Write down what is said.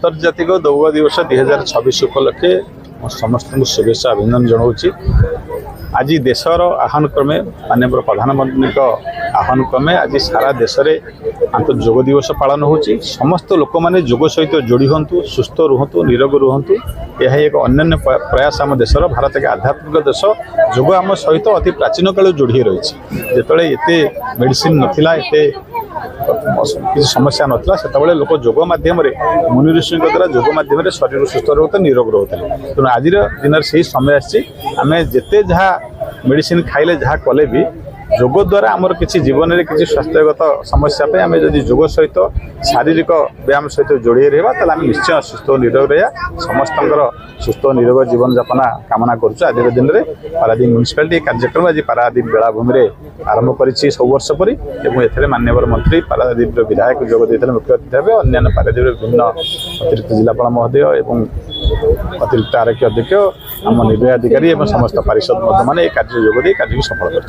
আন্তর্জাতিক দৌড় দিবস 2026 উপলক্ষে समस्त शुभेच्छा अभिनंदन जनाऊँगी। आज देशर आह्वान क्रमे माननीय प्रधानमंत्री आह्वान क्रमे आज सारा देश में योग दिवस पालन हो। समस्त लोक मैंने योग सहित जोड़ी हूँ, सुस्थ रुहतु, निरोग रुहतु। यह एक अन्य प्रयास आम देशर। भारत एक आध्यात्मिक देश। योग आम सहित अति प्राचीन काल जोड़ी रही। जिते एत मेडिसिन नाला एत किसी समस्या नाला से लोक योग मध्यम मुनि ऋषि द्वारा योग मध्यम शरीर सुस्थ रोते निरोग रोते। तेणु आज दिन से समय आम जिते जहाँ मेडिसिन खाइले जहाँ कले भी योग द्वारा आमर किसी जीवन में किसी स्वास्थ्यगत समस्या पे आम जदि योग सहित शारीरिक व्यायाम सहित जोड़ी रहा तो आम निश्चय सुस्थ निरोग रहा। समस्त सुस्थ निरोग जीवन यापन कामना करुँ। आज दिन में पारादीप म्यूनिसिपालिटी कार्यक्रम आज पारादीप बेलाभूमि में आरंभ कर सब वर्ष परी एवं माननीय मंत्री पारादीप विधायक जोग देते मुख्य अतिथि भाव अन्य पारादीप विभिन्न अतिरिक्त जिलापाल महोदय एवं अतिरिक्त आरक्षी अध्यक्ष आम निर्णय अधिकारी और समस्त पारिषद मैंने कार्य जोगदे कार्य को सफल कर।